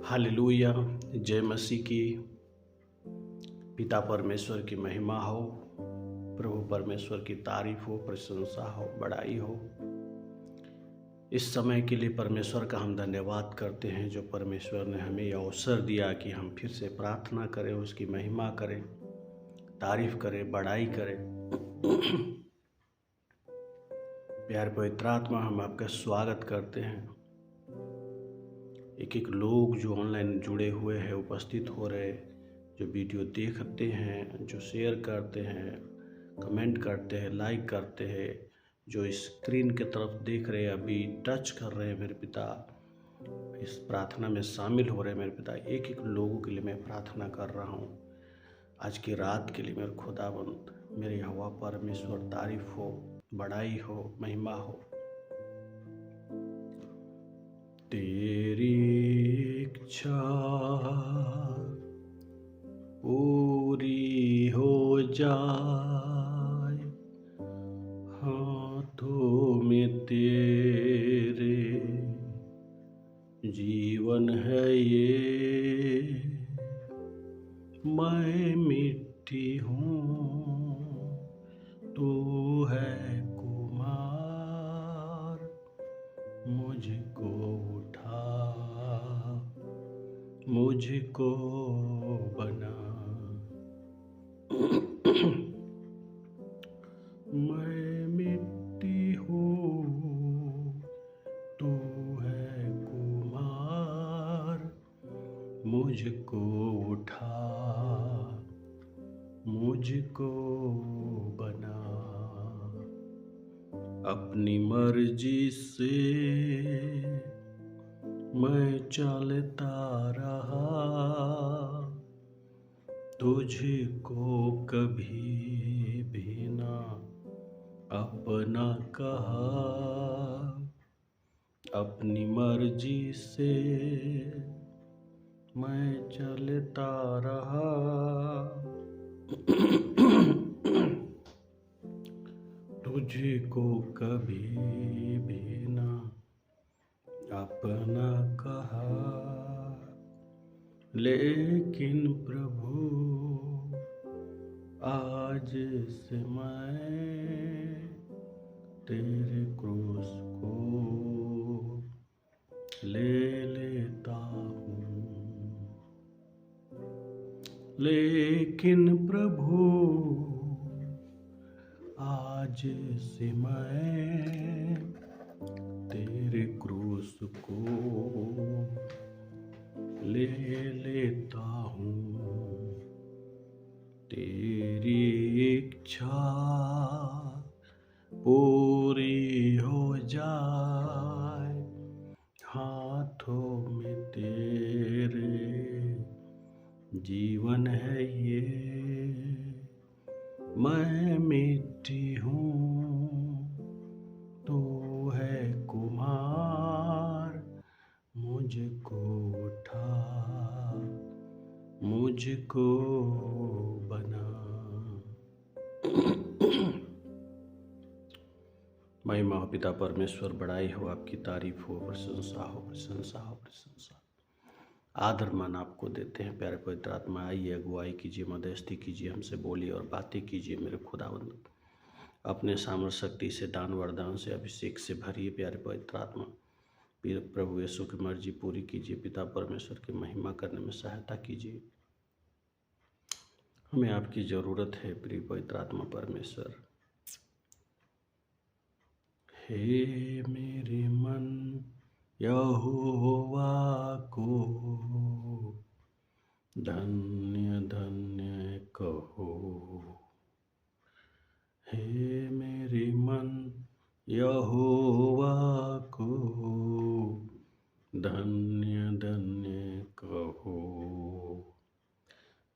Hallelujah. जय मसीह की। पिता परमेश्वर की महिमा हो, प्रभु परमेश्वर की तारीफ हो, प्रशंसा हो, बड़ाई हो। इस समय के लिए परमेश्वर का हम धन्यवाद करते हैं जो परमेश्वर ने हमें यह अवसर दिया कि हम फिर से प्रार्थना करें, उसकी महिमा करें, तारीफ करें, बड़ाई करें। प्यारे पवित्र आत्मा, हम आपका स्वागत करते हैं। एक एक लोग जो ऑनलाइन जुड़े हुए हैं, उपस्थित हो रहे, जो वीडियो देखते हैं, जो शेयर करते हैं, कमेंट करते हैं, लाइक करते हैं, जो स्क्रीन के तरफ देख रहे हैं, अभी टच कर रहे हैं, मेरे पिता इस प्रार्थना में शामिल हो रहे हैं। मेरे पिता एक एक लोगों के लिए मैं प्रार्थना कर रहा हूँ। आज की रात के लिए मेरे खुदाबंद, मेरे हवा परमेश्वर तारीफ हो, बड़ाई हो, महिमा हो। तेरी इच्छा पूरी हो जाए, हाथों में तेरे जीवन है ये। मैं मिट्टी हूँ, तू है कुमार, मुझको उठा, मुझको बना। मैं मिट्टी हूँ, तू है कुमार, मुझको उठा, मुझको बना। अपनी मर्जी से मैं चलता रहा, तुझको कभी भी ना अपना कहा। अपनी मर्जी से मैं चलता रहा, तुझको कभी भी ना अपना कहा। लेकिन प्रभु आज से मैं तेरे क्रूस को ले लेता हूँ। लेकिन प्रभु आज से मैं तेरे क्रूस को ले लेता हूँ। तेरी इच्छा पूरी हो जाए, हाथों में तेरे जीवन है ये। मैं मिट्टी हूँ, तू है कुमार, मुझको उठा, मुझको बना। महिमा हो पिता परमेश्वर, बड़ाई हो, आपकी तारीफ हो, प्रशंसा हो, प्रशंसा हो, प्रशंसा। आदर मान आपको देते हैं। प्यारे पवित्र आत्मा, आइए अगुवाई कीजिए, मध्यस्थी कीजिए, हमसे बोलिए और बातें कीजिए। मेरे खुदावंद, अपने सामर्थ शक्ति से, दान वरदान से, अभिषेक से भरिए। प्यारे पवित्र आत्मा, प्रभु यीशु की मर्जी पूरी कीजिए। पिता परमेश्वर की महिमा करने में सहायता कीजिए। हमें आपकी ज़रूरत है प्रिय पवित्र आत्मा परमेश्वर। हे मेरे मन यहोवा को धन्य धन्य कहो। हे मेरे मन यहोवा को धन्य धन्य कहो।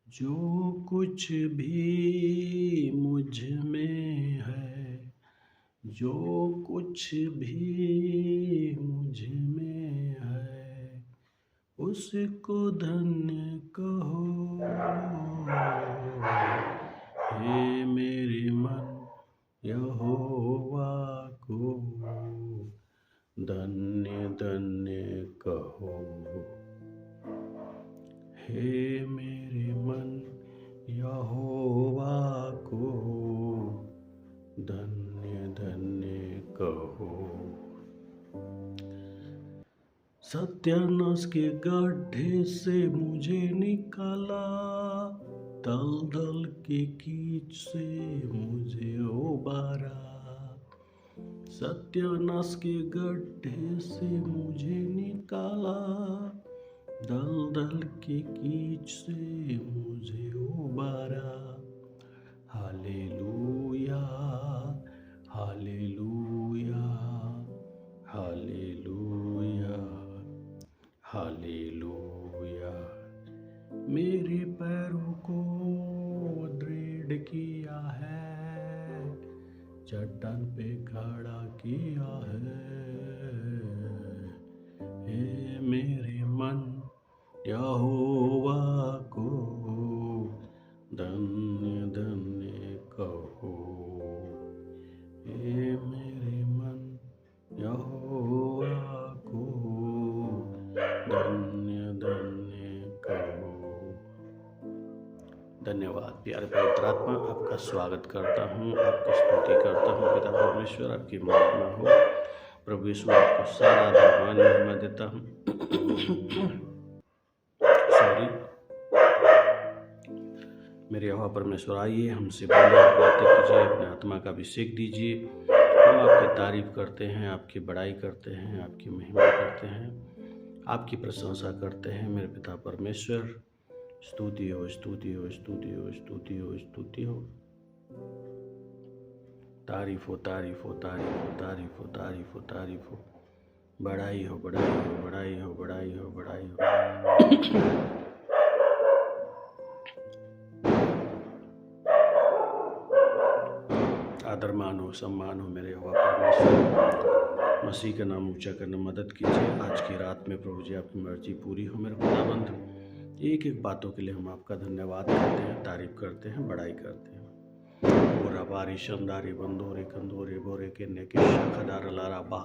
जो कुछ भी मुझ में है, जो कुछ भी मुझ में है, उसको धन्य कहो। हे मेरे मन यहोवा को धन्य धन्य कहो। हे मेरे मन यहोवा को धन्य धन्य कहो। सत्यानाश के गड्ढे से मुझे निकाला, दलदल के कीच से मुझे उबारा। सत्यानाश के गड्ढे से मुझे निकाला, दलदल के कीच से मुझे उबारा। Hallelujah hallelujah hallelujah hallelujah. मेरे पैरों को दृढ़ किया है, चट्टान पे खड़ा किया है। हे मेरे मन यहोवा को धन्य धन्य कहो। हे मेरे मन यहोवा को धन्य धन्य कहो। धन्यवाद प्यारे पवित्र आत्मा, आपका स्वागत करता हूँ, आपकी स्तुति करता हूँ। पिता परमेश्वर आपकी महिमा हो। प्रभु यीशु आपको सारा आदर महिमा देता हूँ। सॉरी मेरे यहोवा परमेश्वर, आइए हमसे बोलिए, बातें कीजिए, अपने आत्मा का अभिषेक दीजिए। हम आपकी तारीफ करते हैं, आपकी बड़ाई करते हैं, आपकी महिमा करते हैं, आपकी प्रशंसा करते हैं। मेरे पिता परमेश्वर, स्तुति हो स्तुति हो स्तुति हो स्तुति हो स्तुति हो। तारीफ हो तारीफ हो तारीफ हो तारीफ हो तारीफ हो तारीफ हो। बड़ाई हो बड़ाई हो बड़ाई हो बड़ाई हो बड़ाई हो। आदर मान हो, सम्मान हो मेरे यहोवा परमेश्वर। मसीह का नाम ऊंचा करने मदद कीजिए। आज की रात में प्रभु जी आपकी मर्जी पूरी हो मेरे खुदाबंद। एक एक बातों के लिए हम आपका धन्यवाद करते हैं, तारीफ करते हैं, बड़ाई करते हैं। ओरा बारी शंदारी बंदोरे कंदोरे बोरे के नेके शखदार लारा बा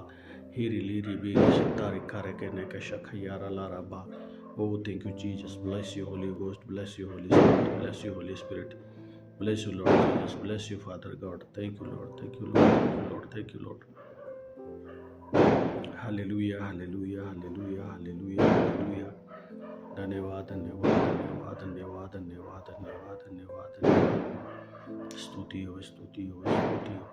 हीरी लीरी बीरी शतारी खारे के नेके शखयारा लारा बा। Oh, thank you, Jesus. Bless you, Holy Ghost. Bless you, Holy Spirit. Bless you, Holy Spirit. Bless you, Lord Jesus. Bless you, Father God. Thank you, Lord. Thank you, Lord. Thank you, Lord. Thank you, Lord. Hallelujah, hallelujah, hallelujah, hallelujah, hallelujah. धन्यवाद धन्यवाद धन्यवाद धन्यवाद धन्यवाद धन्यवाद धन्यवाद धन्यवाद। स्तुति हो स्तुति हो स्तुति हो।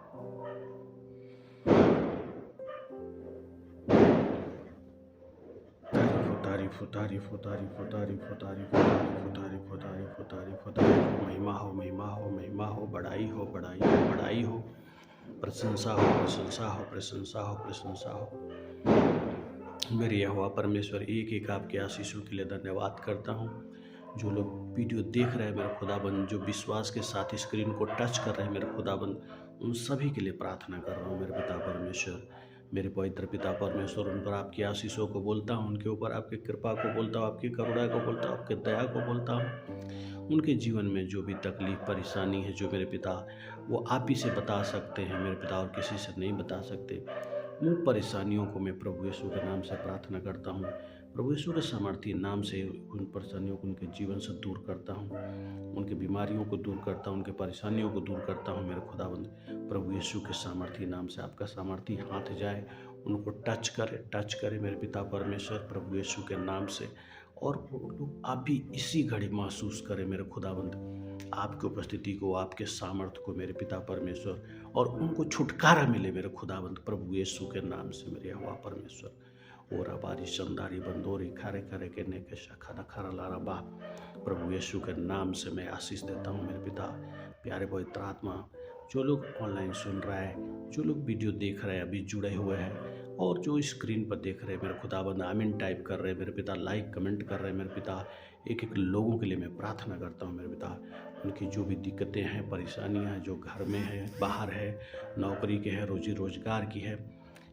तारीफ हो तारीफ हो तारीफ हो तारीफ हो तारीफ हो तारीफ हो तारीफ हो तारीफ हो तारीफ हो तारीफ हो। महिमा हो महिमा हो महिमा हो। बड़ाई हो बड़ाई हो बड़ाई हो। प्रशंसा हो प्रशंसा हो प्रशंसा हो प्रशंसा हो। मेरे यहोवा परमेश्वर, एक एक आपके आशीषों के लिए धन्यवाद करता हूँ। जो लोग वीडियो देख रहे हैं मेरे खुदाबंद, जो विश्वास के साथ स्क्रीन को टच कर रहे हैं मेरे खुदाबंद, उन सभी के लिए प्रार्थना कर रहा हूँ मेरे पिता परमेश्वर। मेरे पवित्र पिता परमेश्वर, उन पर आपकी आशीषों को बोलता हूँ, उनके ऊपर आपकी कृपा को बोलता हूँ, आपकी करुणा को बोलता हूँ, आपकी दया को बोलता हूँ। उनके जीवन में जो भी तकलीफ परेशानी है जो मेरे पिता, वो आप ही से बता सकते हैं मेरे पिता, और किसी से नहीं बता सकते। उन परेशानियों को मैं प्रभु यीशु के नाम से प्रार्थना करता हूँ। प्रभु यीशु के सामर्थी नाम से उन परेशानियों को उनके जीवन से दूर करता हूँ, उनकी बीमारियों को दूर करता हूँ, उनके परेशानियों को दूर करता हूँ मेरे खुदाबंद। प्रभु यीशु के सामर्थी नाम से आपका सामर्थी हाथ जाए, उनको टच करे मेरे पिता परमेश्वर, प्रभु यीशु के नाम से। और वो लोग आप भी इसी घड़ी महसूस करें मेरे खुदाबंद, आपकी उपस्थिति को, आपके सामर्थ्य को मेरे पिता परमेश्वर, और उनको छुटकारा मिले मेरे खुदाबंद, प्रभु यीशु के नाम से मेरे यहोवा परमेश्वर। ओरा बारी शंदारी बंदोरी खारे खारे के नेके शाखा नखारा लारा बा। प्रभु यीशु के नाम से मैं आशीष देता हूँ मेरे पिता। प्यारे पवित्र आत्मा, जो लोग ऑनलाइन सुन रहा है, जो लोग वीडियो देख रहे हैं, अभी जुड़े हुए हैं, और जो स्क्रीन पर देख रहे हैं मेरे खुदाबंद, आमीन टाइप कर रहे हैं मेरे पिता, लाइक कमेंट कर रहे हैं मेरे पिता, एक एक लोगों के लिए मैं प्रार्थना करता हूँ मेरे पिता। उनकी जो भी दिक्कतें हैं, परेशानियाँ हैं, जो घर में है, बाहर है, नौकरी के है, रोजी रोजगार की है,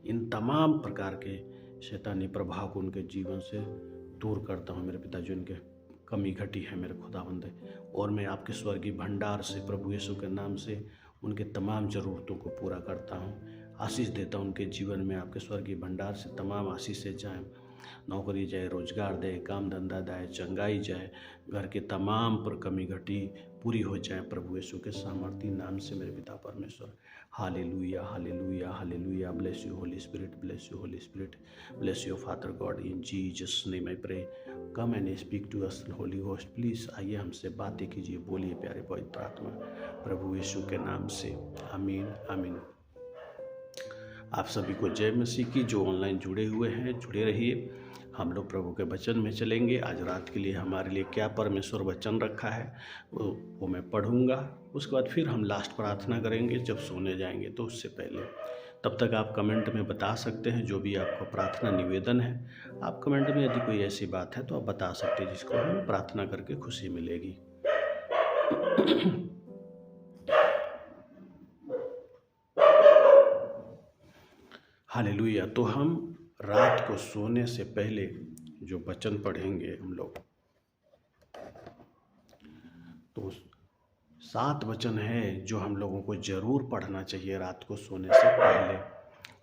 इन तमाम प्रकार के शैतानी प्रभाव को उनके जीवन से दूर करता हूँ मेरे पिता। जो इनके कमी घटी है मेरे खुदाबंद, और मैं आपके स्वर्गीय भंडार से प्रभु यीशु के नाम से उनके तमाम ज़रूरतों को पूरा करता हूँ। आशीष देता हूँ उनके जीवन में, आपके स्वर्गीय भंडार से तमाम आशीषें जाएँ, नौकरी जाए, रोजगार दे, काम धंधा दे, चंगाई जाए, घर के तमाम पर कमी घटी पूरी हो जाए प्रभु यीशु के सामर्थी नाम से मेरे पिता परमेश्वर। Hallelujah, hallelujah, hallelujah. Bless you Holy Spirit, bless you Holy Spirit, bless you Father God in Jesus name I pray. Come and speak to us Holy Ghost. Please आइए हमसे बातें कीजिए, बोलिए प्यारे पवित्र आत्मा, प्रभु यीशु के नाम से। आमीन, आमीन। आप सभी को जय मसीह की। जो ऑनलाइन जुड़े हुए हैं, जुड़े रहिए। हम लोग प्रभु के वचन में चलेंगे। आज रात के लिए हमारे लिए क्या परमेश्वर वचन रखा है वो मैं पढ़ूंगा। उसके बाद फिर हम लास्ट प्रार्थना करेंगे जब सोने जाएंगे। तो उससे पहले तब तक आप कमेंट में बता सकते हैं जो भी आपको प्रार्थना निवेदन है। आप कमेंट में यदि कोई ऐसी बात है तो आप बता सकते हैं जिसको हमें प्रार्थना करके खुशी मिलेगी। हालेलुया। तो हम रात को सोने से पहले जो वचन पढ़ेंगे हम लोग, तो 7 वचन है जो हम लोगों को ज़रूर पढ़ना चाहिए रात को सोने से पहले।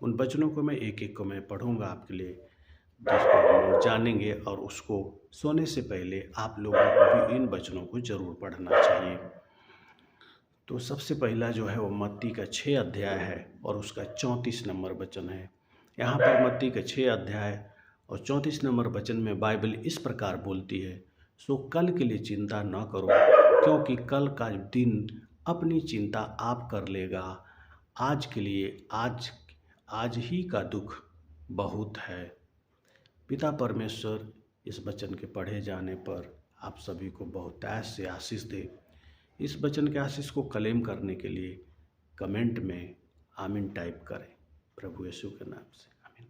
उन वचनों को मैं एक एक को मैं पढ़ूंगा आपके लिए, जिसको हम लोग जानेंगे, और उसको सोने से पहले आप लोगों को भी इन वचनों को ज़रूर पढ़ना चाहिए। तो सबसे पहला जो है वो मत्ती का 6 अध्याय है और उसका 34 नंबर वचन है। यहाँ पर मत्ती का 6 अध्याय और 34 नंबर वचन में बाइबल इस प्रकार बोलती है, सो कल के लिए चिंता न करो, क्योंकि कल का दिन अपनी चिंता आप कर लेगा। आज के लिए आज ही का दुख बहुत है। पिता परमेश्वर इस वचन के पढ़े जाने पर आप सभी को बहुत ऐश से आशीष दे। इस वचन के आशीष को क्लेम करने के लिए कमेंट में आमीन टाइप करें प्रभु यीशु के नाम से, आमीन।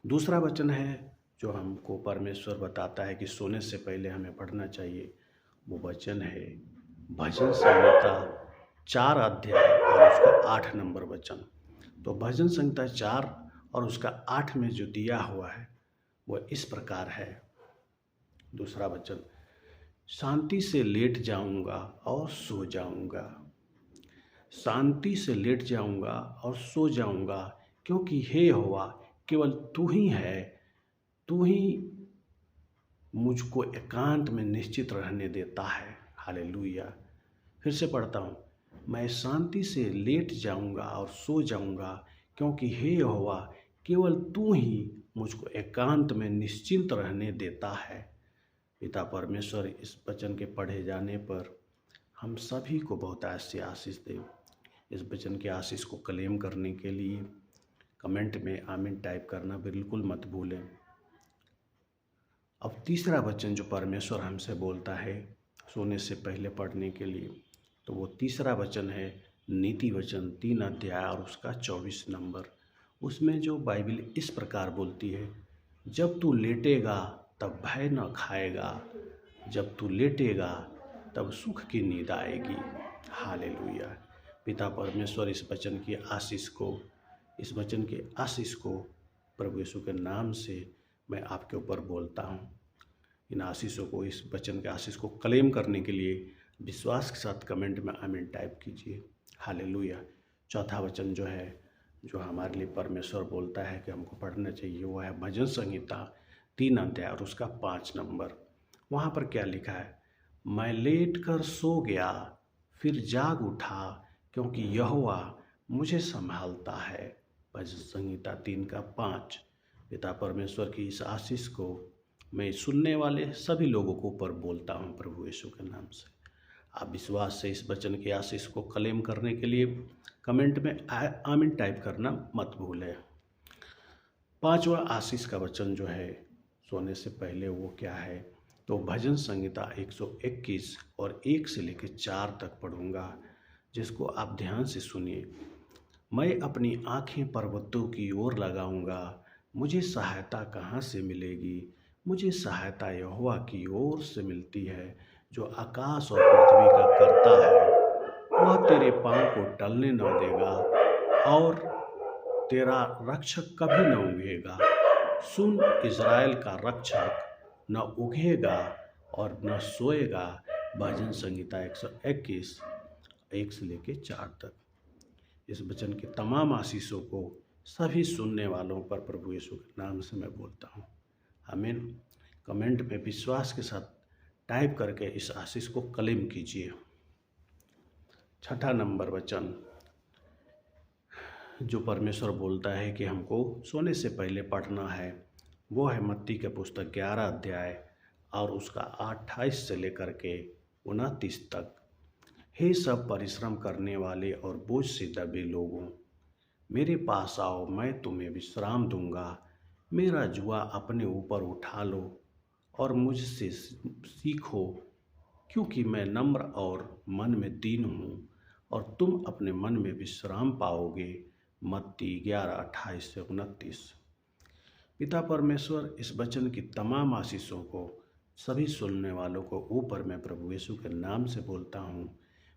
दूसरा वचन है जो हमको परमेश्वर बताता है कि सोने से पहले हमें पढ़ना चाहिए, वो वचन है भजन संहिता 4 अध्याय और उसका 8 नंबर वचन। तो भजन संहिता 4 और उसका 8 में जो दिया हुआ है वह इस प्रकार है। दूसरा वचन, शांति से लेट जाऊंगा और सो जाऊंगा, शांति से लेट जाऊंगा और सो जाऊंगा, क्योंकि हे यहोवा केवल तू ही है, तू ही मुझको एकांत में निश्चित रहने देता है। हालेलुया। फिर से पढ़ता हूँ, मैं शांति से लेट जाऊंगा और सो जाऊंगा, क्योंकि हे यहोवा केवल तू ही मुझको एकांत में निश्चिंत रहने देता है। पिता परमेश्वर इस वचन के पढ़े जाने पर हम सभी को बहुत ऐसी आशीष दे। इस वचन के आशीष को क्लेम करने के लिए कमेंट में आमीन टाइप करना बिल्कुल मत भूलें। अब तीसरा वचन जो परमेश्वर हमसे बोलता है सोने से पहले पढ़ने के लिए, तो वो तीसरा वचन है नीति वचन 3 अध्याय और उसका 24 नंबर। उसमें जो बाइबल इस प्रकार बोलती है, जब तू लेटेगा तब भय न खाएगा, जब तू लेटेगा तब सुख की नींद आएगी। हालेलुया। पिता परमेश्वर इस वचन की आशीष को, इस वचन के आशीष को प्रभु यीशु के नाम से मैं आपके ऊपर बोलता हूँ। इन आशीषों को, इस वचन के आशीष को क्लेम करने के लिए विश्वास के साथ कमेंट में आमीन टाइप कीजिए। हालेलुया। चौथा वचन जो है, जो हमारे लिए परमेश्वर बोलता है कि हमको पढ़ना चाहिए, वो है भजन संहिता 3 अध्याय और उसका 5 नंबर। वहाँ पर क्या लिखा है, मैं लेट कर सो गया फिर जाग उठा, क्योंकि यहोवा मुझे संभालता है। भजन संहिता 3 का 5। पिता परमेश्वर की इस आशीष को मैं सुनने वाले सभी लोगों को ऊपर बोलता हूँ प्रभु यीशु के नाम से। आप विश्वास से इस वचन की आशीष को क्लेम करने के लिए कमेंट में आमीन टाइप करना मत भूलें। 5वां आशीष का वचन जो है सोने से पहले वो क्या है, तो भजन संहिता 121 और 1 से लेकर 4 तक पढ़ूंगा, जिसको आप ध्यान से सुनिए। मैं अपनी आँखें पर्वतों की ओर लगाऊंगा, मुझे सहायता कहाँ से मिलेगी? मुझे सहायता यहोवा की ओर से मिलती है, जो आकाश और पृथ्वी का करता है। वह तेरे पाँव को टलने न देगा और तेरा रक्षक कभी न उगेगा। सुन, इज़राइल का रक्षक न उगेगा और न सोएगा। भजन संहिता 121 1 से लेकर 4 तक। इस वचन के तमाम आशीषों को सभी सुनने वालों पर प्रभु यीशु के नाम से मैं बोलता हूँ, आमीन। कमेंट में विश्वास के साथ टाइप करके इस आशीष को क्लेम कीजिए। छठा नंबर वचन जो परमेश्वर बोलता है कि हमको सोने से पहले पढ़ना है, वो है मत्ती के पुस्तक 11 अध्याय और उसका 28 से लेकर के 29 तक। हे सब परिश्रम करने वाले और बोझ से दबे लोगों, मेरे पास आओ, मैं तुम्हें विश्राम दूंगा। मेरा जुआ अपने ऊपर उठा लो और मुझसे सीखो, क्योंकि मैं नम्र और मन में दीन हूँ, और तुम अपने मन में विश्राम पाओगे। मत्ती 11:28 से 29। पिता परमेश्वर इस वचन की तमाम आशीषों को सभी सुनने वालों को ऊपर मैं प्रभु यीशु के नाम से बोलता हूँ।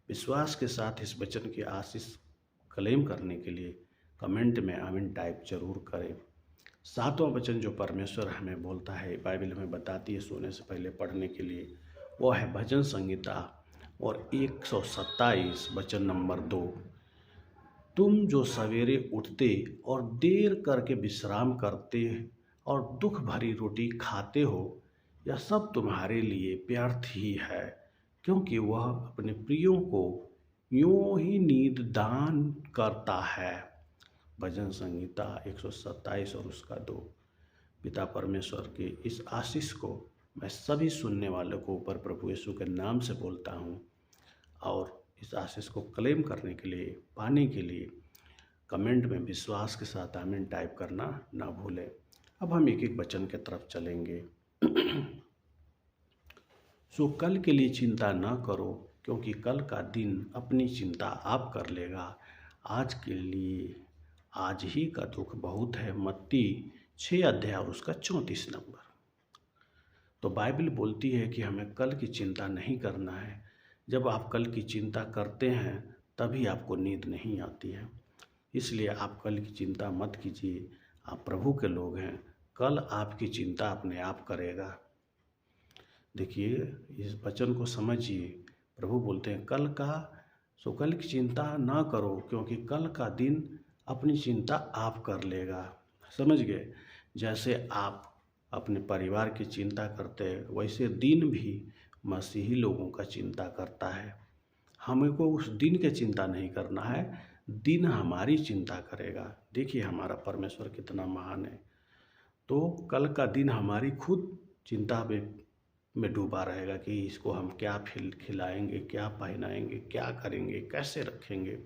विश्वास के साथ इस वचन की आशीष क्लेम करने के लिए कमेंट में आमीन टाइप जरूर करें। सातवां वचन जो परमेश्वर हमें बोलता है, बाइबल हमें बताती है सोने से पहले पढ़ने के लिए, वो है भजन संहिता और 127 वचन नंबर 2। तुम जो सवेरे उठते और देर करके विश्राम करते और दुख भरी रोटी खाते हो, यह सब तुम्हारे लिए व्यर्थ ही है, क्योंकि वह अपने प्रियों को यूं ही नींद दान करता है। भजन संहिता 127 और उसका 2। पिता परमेश्वर के इस आशीष को मैं सभी सुनने वालों को ऊपर प्रभु यीशु के नाम से बोलता हूँ, और इस आशीष को क्लेम करने के लिए, पाने के लिए कमेंट में विश्वास के साथ आमीन टाइप करना ना भूलें। अब हम एक एक वचन की तरफ चलेंगे। सो कल के लिए चिंता ना करो, क्योंकि कल का दिन अपनी चिंता आप कर लेगा। आज के लिए आज ही का दुख बहुत है। मत्ती 6 अध्याय और उसका 34 नंबर। तो बाइबल बोलती है कि हमें कल की चिंता नहीं करना है। जब आप कल की चिंता करते हैं तभी आपको नींद नहीं आती है। इसलिए आप कल की चिंता मत कीजिए। आप प्रभु के लोग हैं, कल आपकी चिंता अपने आप करेगा। देखिए, इस वचन को समझिए। प्रभु बोलते हैं कल की चिंता ना करो, क्योंकि कल का दिन अपनी चिंता आप कर लेगा। समझ गए? जैसे आप अपने परिवार की चिंता करते हैं, वैसे दिन भी मसीही लोगों का चिंता करता है। हमको उस दिन की चिंता नहीं करना है, दिन हमारी चिंता करेगा। देखिए हमारा परमेश्वर कितना महान है। तो कल का दिन हमारी खुद चिंता में डूबा रहेगा कि इसको हम क्या खिलाएंगे, क्या पहनाएंगे, क्या करेंगे, कैसे रखेंगे।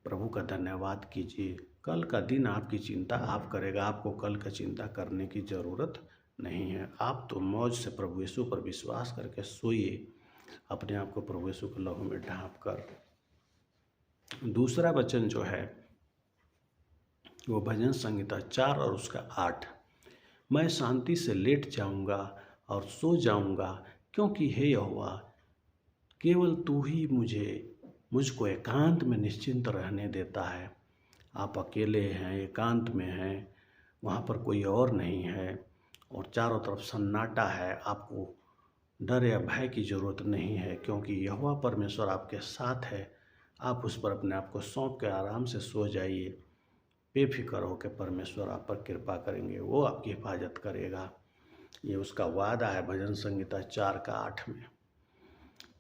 प्रभु का धन्यवाद कीजिए। कल का दिन आपकी चिंता आप करेगा। आपको कल का चिंता करने की ज़रूरत नहीं है। आप तो मौज से प्रभु यीशु पर विश्वास करके सोइए, अपने आप को प्रभु यीशु के लहू में ढाँप कर। दूसरा वचन जो है वो भजन संहिता 4 और उसका 8। मैं शांति से लेट जाऊंगा और सो जाऊंगा, क्योंकि हे यहोवा, केवल तू ही मुझको एकांत में निश्चिंत रहने देता है। आप अकेले हैं, एकांत में हैं, वहाँ पर कोई और नहीं है और चारों तरफ सन्नाटा है। आपको डर या भय की ज़रूरत नहीं है, क्योंकि यहोवा परमेश्वर आपके साथ है। आप उस पर अपने आप को सौंप के आराम से सो जाइए। बेफिक्र हो के परमेश्वर आप पर कृपा करेंगे, वो आपकी हिफाजत करेगा। ये उसका वादा है भजन संहिता 4 का 8 में।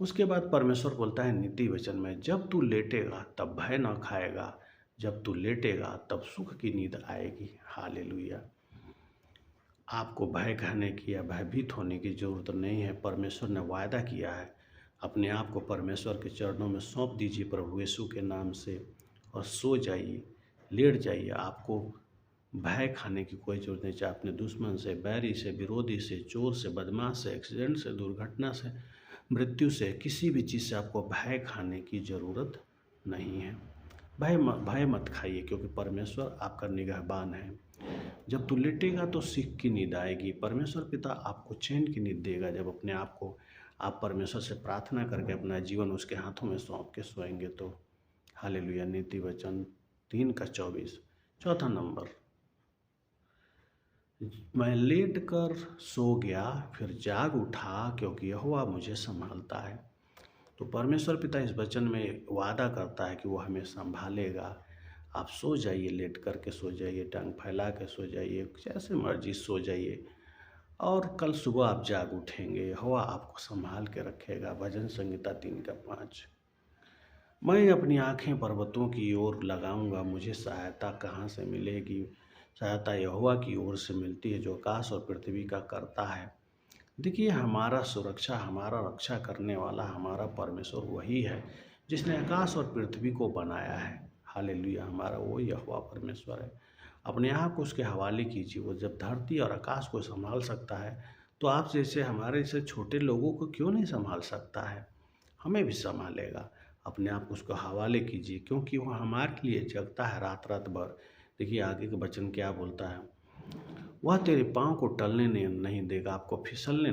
उसके बाद परमेश्वर बोलता है नीति वचन में, जब तू लेटेगा तब भय न खाएगा, जब तू लेटेगा तब सुख की नींद आएगी। हालेलुया। आपको भय खाने की या भयभीत होने की ज़रूरत नहीं है। परमेश्वर ने वायदा किया है। अपने आप को परमेश्वर के चरणों में सौंप दीजिए प्रभु यीशु के नाम से और सो जाइए, लेट जाइए। आपको भय खाने की कोई ज़रूरत नहीं। चाहे अपने दुश्मन से, बैरी से, विरोधी से, चोर से, बदमाश से, एक्सीडेंट से, दुर्घटना से, मृत्यु से, किसी भी चीज़ से आपको भय खाने की ज़रूरत नहीं है। भय मत खाइए, क्योंकि परमेश्वर आपका निगहबान है। जब तू लेटेगा तो सुख की नींद आएगी। परमेश्वर पिता आपको चैन की नींद देगा जब अपने आप को आप परमेश्वर से प्रार्थना करके अपना जीवन उसके हाथों में सौंप के सोएंगे तो। हालेलुया। नीति वचन 3 का 24। चौथा नंबर, मैं लेट कर सो गया फिर जाग उठा, क्योंकि यहोवा मुझे संभालता है। तो परमेश्वर पिता इस वचन में वादा करता है कि वो हमें संभालेगा। आप सो जाइए, लेट करके सो जाइए, टांग फैला के सो जाइए, जैसे मर्जी सो जाइए और कल सुबह आप जाग उठेंगे। हवा आपको संभाल के रखेगा। भजन संहिता 3 का 5। मैं अपनी आंखें पर्वतों की ओर लगाऊंगा, मुझे सहायता कहाँ से मिलेगी? सहायता यहोवा की ओर से मिलती है, जो आकाश और पृथ्वी का करता है। देखिए, हमारा सुरक्षा, हमारा रक्षा करने वाला हमारा परमेश्वर वही है जिसने आकाश और पृथ्वी को बनाया है। हालेलुया, हमारा वो यहोवा परमेश्वर है। अपने आप को उसके हवाले कीजिए। वो जब धरती और आकाश को संभाल सकता है तो आप जैसे हमारे जैसे छोटे लोगों को क्यों नहीं संभाल सकता है? हमें भी संभालेगा। अपने आप को उसको हवाले कीजिए, क्योंकि वो हमारे लिए जगता है रात रात भर। देखिए आगे का वचन क्या बोलता है, वह तेरे पाँव को टलने नहीं देगा, आपको फिसलने